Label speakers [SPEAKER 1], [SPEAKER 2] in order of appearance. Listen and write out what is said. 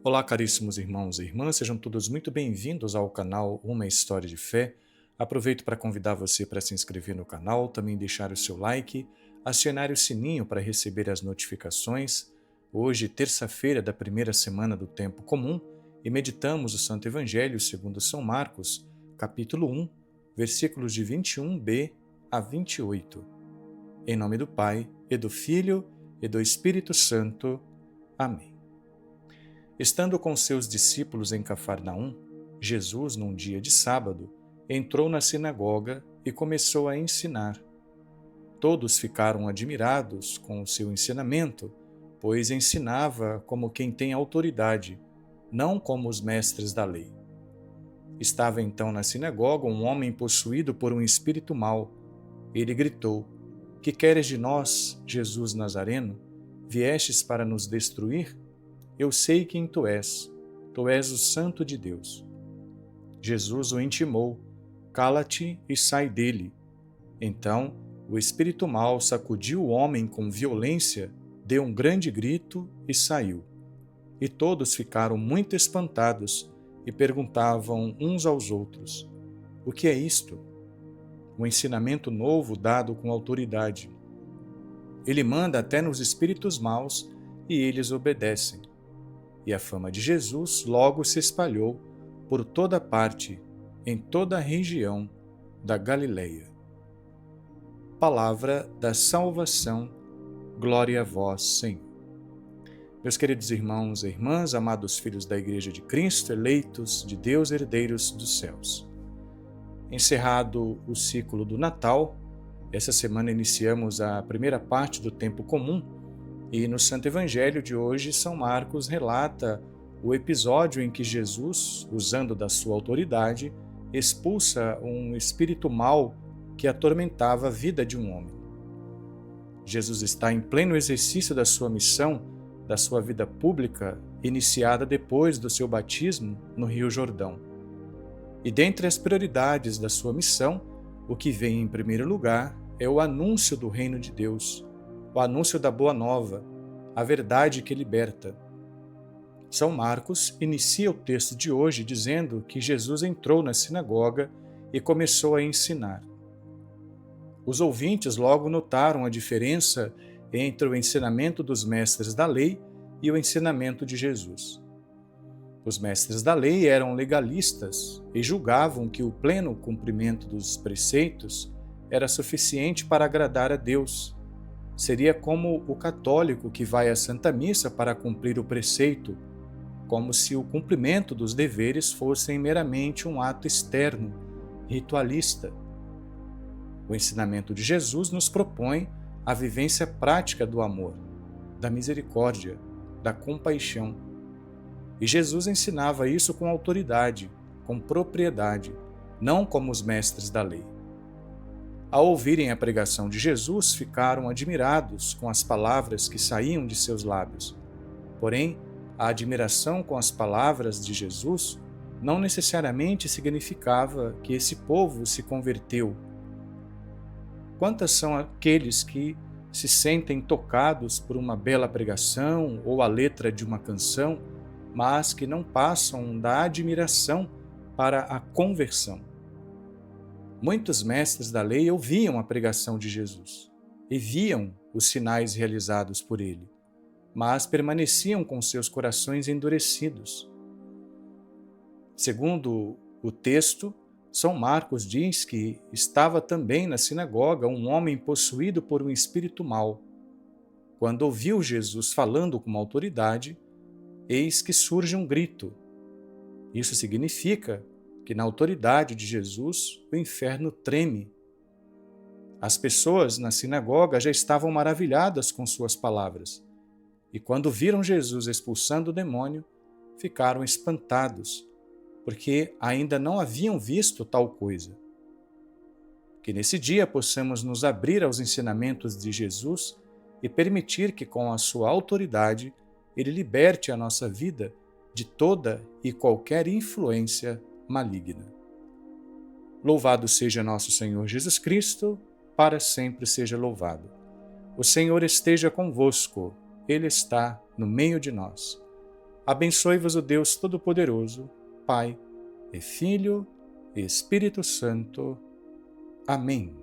[SPEAKER 1] Olá, caríssimos irmãos e irmãs, sejam todos muito bem-vindos ao canal Uma História de Fé. Aproveito para convidar você para se inscrever no canal, também deixar o seu like, acionar o sininho para receber as notificações. Hoje, terça-feira da primeira semana do Tempo Comum, e meditamos o Santo Evangelho segundo São Marcos, capítulo 1, versículos de 21b a 28. Em nome do Pai, e do Filho, e do Espírito Santo. Amém. Estando com seus discípulos em Cafarnaum, Jesus, num dia de sábado, entrou na sinagoga e começou a ensinar. Todos ficaram admirados com o seu ensinamento, pois ensinava como quem tem autoridade, não como os mestres da lei. Estava então na sinagoga um homem possuído por um espírito mau. Ele gritou: "Que queres de nós, Jesus Nazareno? Viestes para nos destruir? Eu sei quem tu és o Santo de Deus." Jesus o intimou: "Cala-te e sai dele." Então, o espírito mau sacudiu o homem com violência, deu um grande grito e saiu. E todos ficaram muito espantados e perguntavam uns aos outros: "O que é isto?" Um ensinamento novo dado com autoridade. Ele manda até nos espíritos maus e eles obedecem. E a fama de Jesus logo se espalhou por toda parte, em toda a região da Galileia. Palavra da salvação, glória a vós, Senhor. Meus queridos irmãos e irmãs, amados filhos da Igreja de Cristo, eleitos de Deus, herdeiros dos céus. Encerrado o ciclo do Natal, essa semana iniciamos a primeira parte do Tempo Comum. E no Santo Evangelho de hoje, São Marcos relata o episódio em que Jesus, usando da sua autoridade, expulsa um espírito mau que atormentava a vida de um homem. Jesus está em pleno exercício da sua missão, da sua vida pública, iniciada depois do seu batismo no Rio Jordão. E dentre as prioridades da sua missão, o que vem em primeiro lugar é o anúncio do reino de Deus, o anúncio da Boa Nova, a verdade que liberta. São Marcos inicia o texto de hoje dizendo que Jesus entrou na sinagoga e começou a ensinar. Os ouvintes logo notaram a diferença entre o ensinamento dos mestres da lei e o ensinamento de Jesus. Os mestres da lei eram legalistas e julgavam que o pleno cumprimento dos preceitos era suficiente para agradar a Deus. Seria como o católico que vai à Santa Missa para cumprir o preceito, como se o cumprimento dos deveres fossem meramente um ato externo, ritualista. O ensinamento de Jesus nos propõe a vivência prática do amor, da misericórdia, da compaixão. E Jesus ensinava isso com autoridade, com propriedade, não como os mestres da lei. Ao ouvirem a pregação de Jesus, ficaram admirados com as palavras que saíam de seus lábios. Porém, a admiração com as palavras de Jesus não necessariamente significava que esse povo se converteu. Quantos são aqueles que se sentem tocados por uma bela pregação ou a letra de uma canção, mas que não passam da admiração para a conversão? Muitos mestres da lei ouviam a pregação de Jesus e viam os sinais realizados por ele, mas permaneciam com seus corações endurecidos. Segundo o texto, São Marcos diz que estava também na sinagoga um homem possuído por um espírito mau. Quando ouviu Jesus falando com autoridade, eis que surge um grito. Isso significa que na autoridade de Jesus o inferno treme. As pessoas na sinagoga já estavam maravilhadas com suas palavras, e quando viram Jesus expulsando o demônio, ficaram espantados, porque ainda não haviam visto tal coisa. Que nesse dia possamos nos abrir aos ensinamentos de Jesus e permitir que com a sua autoridade ele liberte a nossa vida de toda e qualquer influência maligna. Louvado seja nosso Senhor Jesus Cristo, para sempre seja louvado. O Senhor esteja convosco, Ele está no meio de nós. Abençoe-vos o Deus Todo-Poderoso, Pai e Filho e Espírito Santo. Amém.